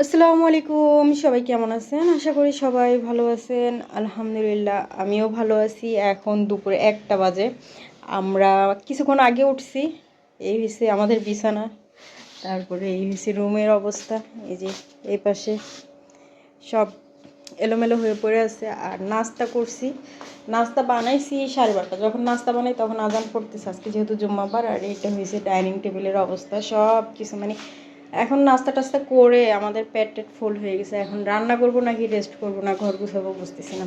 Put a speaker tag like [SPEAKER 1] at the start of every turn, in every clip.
[SPEAKER 1] আসসালামু আলাইকুম, সবাই কেমন আছেন? আশা করি সবাই ভালো আছেন। আলহামদুলিল্লাহ আমিও ভালো আছি। এখন দুপুরে 1টা বাজে। আমরা কিছুক্ষণ আগে উঠছি। এই হচ্ছে আমাদের বিছানা, তারপরে এই হচ্ছে রুমের অবস্থা। এই যে এই পাশে সব এলোমেলো হয়ে পড়ে আছে। আর নাস্তা করছি, নাস্তা বানাইছি 12:30। যখন নাস্তা বানাই তখন আজান পড়তেছে, আজকে যেহেতু জুম্মাবার। আর এইটা হয়েছে ডাইনিং টেবিলের অবস্থা, সব কিছু মানে এখন নাস্তা টাস্তা করে আমাদের পেট ফুল হয়ে গেছে। এখন রান্না করব নাকি রেস্ট করব না ঘর গুছাবো বুঝতেছি না।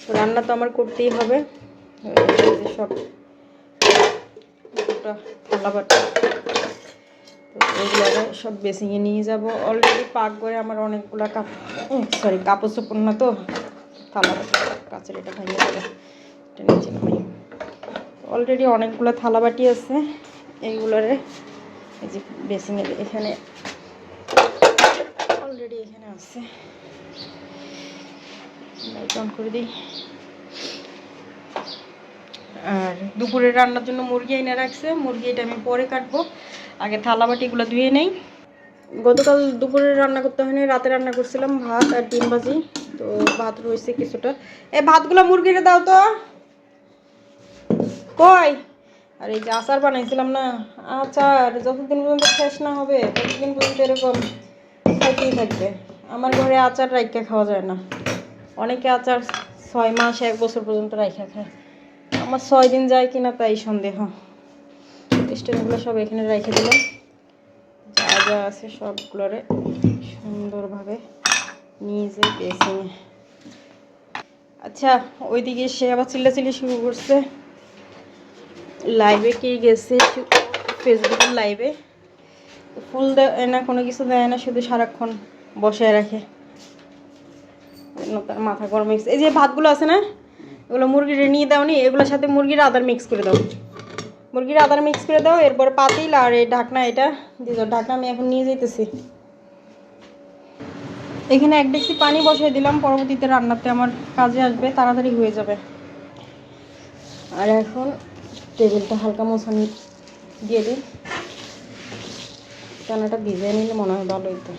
[SPEAKER 1] তো রান্না তো আমার করতেই হবে। সব থালা বাটি তো এগুলো সব বেসিংয়ে নিয়ে যাব। অলরেডি পাক করে আমার অনেকগুলো কাপড় চোপড় না তো থালা বাটি কাচের এটা ভাঙিয়ে যাবে, এটা নিচে নামাই। অলরেডি অনেকগুলো থালা বাটি আছে, এইগুলোরে এই যে বেসিংয়ের এখানে অলরেডি এখানে আছে। লাইট অন করে দিই। আর দুপুরে রান্নার জন্য মুরগি এনে রাখছে, মুরগি এটা আমি পরে কাটবো, আগে থালা বাটিগুলো ধুয়ে নেই। গতকাল দুপুরে রান্না করতে হয়নি, রাতে রান্না করছিলাম ভাত আর ডিম ভাজি। তো ভাত রয়েছে কিছুটা, এই ভাতগুলো মুরগিরে দাও তো কই। আর এই যে আচার বানাইছিলাম না, আচার যতদিন পর্যন্ত শেষ না হবে ততদিন পর্যন্ত এরকম খাইতেই থাকবে। আমার ঘরে আচার রাইখা খাওয়া যায় না। অনেকে আচার 6 মাস 1 বছর পর্যন্ত রাইখা খায়, আমার 6 দিন যায় কিনা তাই সন্দেহ। স্ট্যান্ডগুলো সব এখানে রেখে দিলাম, যা যা আছে সবগুলোরে সুন্দরভাবে নিয়ে যাই বেসিংয়ে। আচ্ছা, ওইদিকে সে আবার চিল্লাচিল্লি শুরু করছে। লাইভে কে গেছে, ফেসবুকের লাইভে ফুল দেয় না, কোনো কিছু দেয় না, শুধু সারাক্ষণ বসায় রাখে, তার মাথা গরম হয়েছে। এই যে ভাতগুলো আছে না, এগুলো মুরগির নিয়ে দাও নি, এগুলোর সাথে মুরগির আদার মিক্স করে দাও, মুরগির আদার মিক্স করে দাও। এরপর পাতিল আর এই ঢাকনা, এটা দিয়ে দাও। ঢাকনা আমি এখন নিয়ে যেতেছি। এখানে 1 ডেকচি পানি বসিয়ে দিলাম, পরবর্তীতে রান্নাতে আমার কাজে আসবে, তাড়াতাড়ি হয়ে যাবে। আর এখন টেবিলটা হালকা মোছানি দিয়ে দিই, টানাটা ভিজিয়ে নিলে মনে হয় ভালো হইতো।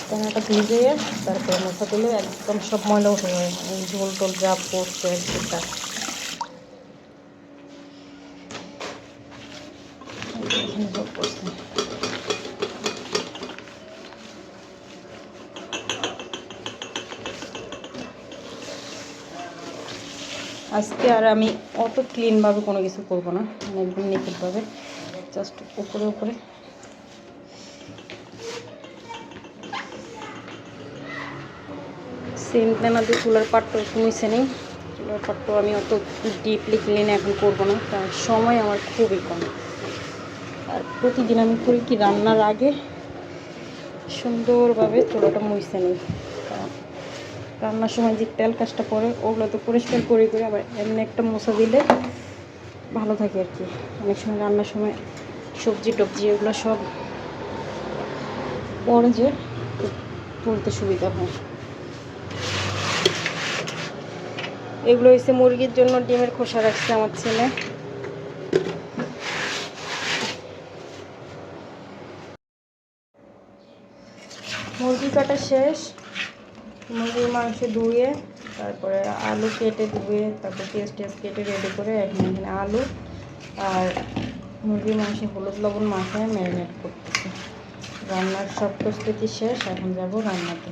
[SPEAKER 1] টানাটা ভিজিয়ে তারপরে মোছা দিলে একদম সব ময়লা উঠে যায়, এই ঝোল টোল যা পড়ছে সেটা। আজকে আর আমি অত ক্লিনভাবে কোনো কিছু করবো না, মানে একদম নিখুঁতভাবে, জাস্ট উপরে উপরে। সিনতে না দিয়ে চুলার পাটটা মুছে নেই। চুলার পাটটাও আমি অত ডিপলি ক্লিন এখন করবো না, কারণ সময় আমার খুবই কম। আর প্রতিদিন আমি করি কি, রান্নার আগে সুন্দরভাবে চুলাটা মুছে নিই। রান্নার সময় যে তেল কাজটা পরে ওগুলো তো পরিষ্কার করে করে আবার এমনি একটা মোছা দিলে ভালো থাকে আর কি। অনেক সময় রান্নার সময় সবজি টবজি এগুলো সব পরে যে তুলতে সুবিধা হয়। এগুলো হচ্ছে মুরগির জন্য ডিমের খোসা রাখছে আমার ছেলে। মুরগি কাটা শেষ, মুরগির মাংস ধুয়ে তারপরে আলু কেটে ধুয়ে তারপর পেঁয়াজ টেস্ট কেটে রেডি করে এখানে আলু আর মুরগির মাংস হলুদ লবণ মাখায় ম্যারিনেট করতেছি। রান্নার সব প্রস্তুতি শেষ, এখন যাব রান্নাতে।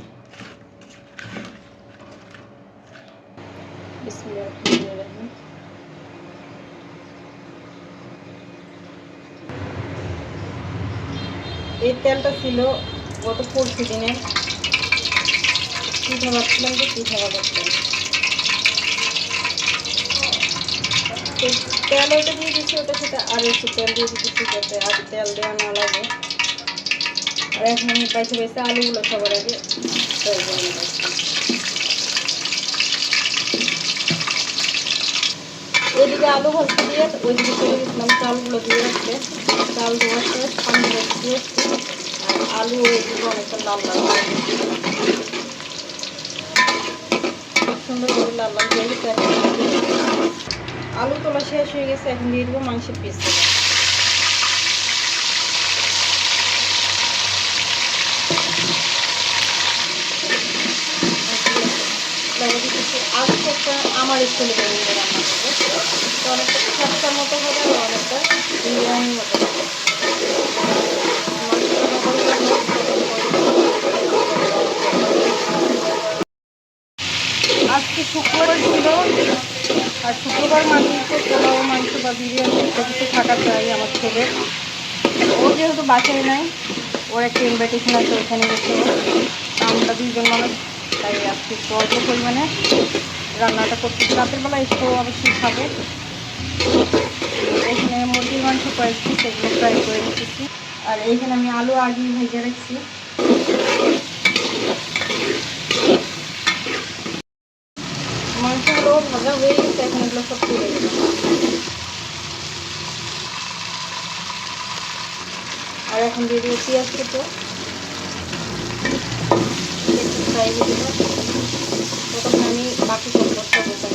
[SPEAKER 1] এই তেলটা ছিল গত 4 দিনে পিঠা ভাবছিলাম যে পিঠা ভাবছিলাম, তেল ওটা দিয়ে দিচ্ছি, ওটা সেটা আর একটু তেল দিয়ে দিচ্ছি যাতে আর তেল দেওয়া না লাগে। আর এখন আমি পাইছে পাইছে আলুগুলো সবার আগে এদিকে আলু ভাজতে দিয়ে ওইদিকে চলে গেছিলাম চালগুলো দিয়ে রাখতে। চাল ধোয়া শেষ, পানি দিয়েছি, আর আলু এদিকে অনেকটা লাল লাল সুন্দর করে লাল লাল দিয়ে দিতে। আলু তোলা শেষ হয়ে গেছে, এখন দিয়ে দেবো মাংসের পিস। একটা আমার স্টাইলে বিরিয়ানি রান্না করবো। তো অনেকটা খাস্তার মতো হবে আর অনেকটা বিরিয়ানির মতো হবে। আজকে শুক্রবার ছিল, আর শুক্রবার মানেই তো পোলাও, মাংস বা বিরিয়ানি একটা কিছু থাকা চাই আমার ছেলে। ও যেহেতু বাসায় নাই, ওর একটা ইনভাইটেশন আছে, ওখানে গেছে। আমরা দুইজন মানুষ, তাই আজকে একটু অল্প পরিমাণে রান্নাটা করতেছি। রাতের বেলা এসেও অবশ্যই খাবে। এখানে মুরগির মাংস কয়েকটি, সেগুলো ফ্রাই করে নিতেছি। আর এইখানে আমি আলু আগেই ভেজে রাখছি। মাংসগুলো ভাজা হয়ে গেছে, এখন এগুলো সব তুলে দেবো। আর এখন দিয়ে দেবো পেঁয়াজ কেটে, একটু ফ্রাই হয়ে দেবো। তখন আমি বাকি সব মশলা বসাই।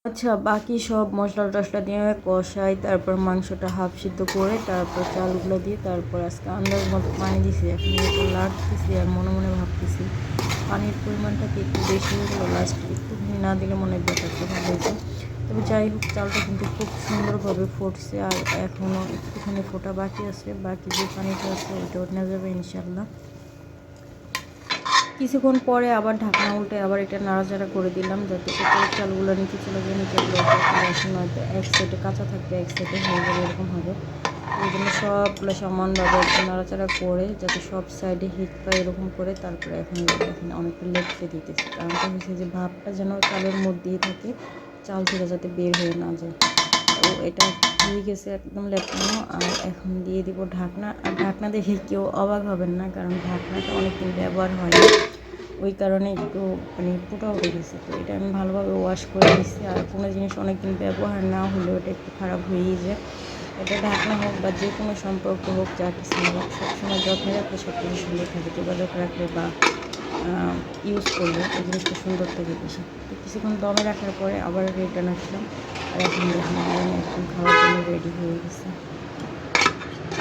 [SPEAKER 1] আচ্ছা, বাকি সব মশলা টশলা দিয়ে কষাই, তারপর মাংসটা হাফ সিদ্ধ করে তারপর চালগুলো দিয়ে তারপর আজকে আন্দাজ মতো পানি দিছি। এখন একটু লাড়তেছি আর মনে মনে ভাবতেছি পানির পরিমাণটাকে একটু বেশি হয়ে গেলো, লাস্ট একটুখানি না দিলে মনে হয় ব্যাপারটা ভালো হয়েছে। তবে যাই হোক, চালটা কিন্তু খুব সুন্দরভাবে ফুটছে আর এখনও একটুখানি ফোটা বাকি আছে। বাকি যে পানিটা আছে ওইটা ওঠা যাবে ইনশাল্লাহ। কিছুক্ষণ পরে আবার ঢাকনা উল্টে আবার এটা নাড়াচাড়া করে দিলাম, যাতে উপরের চালগুলো নিচে চলে যায়, নিচেগুলো চলে আসে, নয়তো এক সাইডে কাঁচা থাকবে, এক সাইডে হয়ে যাবে, এরকম হবে। এই জন্য সবগুলো সমানভাবে একটু নাড়াচাড়া করে যাতে সব সাইডে হিট পায়, এরকম করে তারপরে এখন এখানে অনেকটা লেপতে দিতেছি। কারণটা হচ্ছে যে ভাবটা যেন চালের মধ্যেই থাকে, চাল থেকে যাতে বের হয়ে না যায়। তো এটা হয়ে গেছে একদম লেপটানো। আর এখন দিয়ে দিব ঢাকনা। আর ঢাকনা দেখে কেউ অবাক হবেন না, কারণ ঢাকনাটা অনেকদিন ব্যবহার হয় না, ওই কারণে একটু মানে পোটা উঠে গেছে। তো এটা আমি ভালোভাবে ওয়াশ করে দিচ্ছি। আর কোনো জিনিস অনেকদিন ব্যবহার না হলেও এটা একটু খারাপ হয়েই যায়। এটা ঢাকনা হোক বা যে কোনো সম্পর্ক হোক, যা কিছু হোক, সবসময় যত্নে রাখলে সব কিছু সুন্দর থাকে। যোগাযোগ রাখলে বা ইউজ করলে এই জিনিসটা সুন্দর থাকে বেশি। তো কিছুক্ষণ দমে রাখার পরে আবার রিটার্ন আসলাম। আর এখন দেখুন বিরিয়ানি একদম খাওয়ার জন্য রেডি হয়ে গেছে।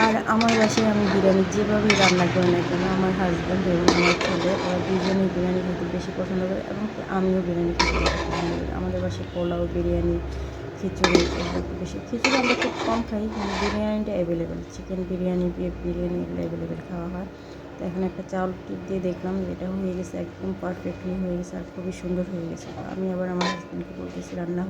[SPEAKER 1] আর আমার বাসায় আমি বিরিয়ানি যেভাবেই রান্না করি না কেন, আমার হাজব্যান্ড এবং আমার ছেলে, ওরা দুজনেই বিরিয়ানি খেতে বেশি পছন্দ করে, এবং আমিও বিরিয়ানি খেতে বেশি পছন্দ করি। আমাদের বাসায় পোলাও, বিরিয়ানি, খিচুড়ি এগুলো একটু বেশি। খিচুড়ি আমরা খুব কম খাই, কিন্তু বিরিয়ানিটা available, chicken biryani, beef biryani এগুলো অ্যাভেলেবেল খাওয়া হয়। তো এখন একটা চাউল টিপ দিয়ে দেখলাম যে এটা হয়ে গেছে, একদম পারফেক্টলি হয়ে গেছে আর খুবই সুন্দর হয়ে গেছে। তো আমি আবার আমার হাজব্যান্ডকে বলতেছি রান্না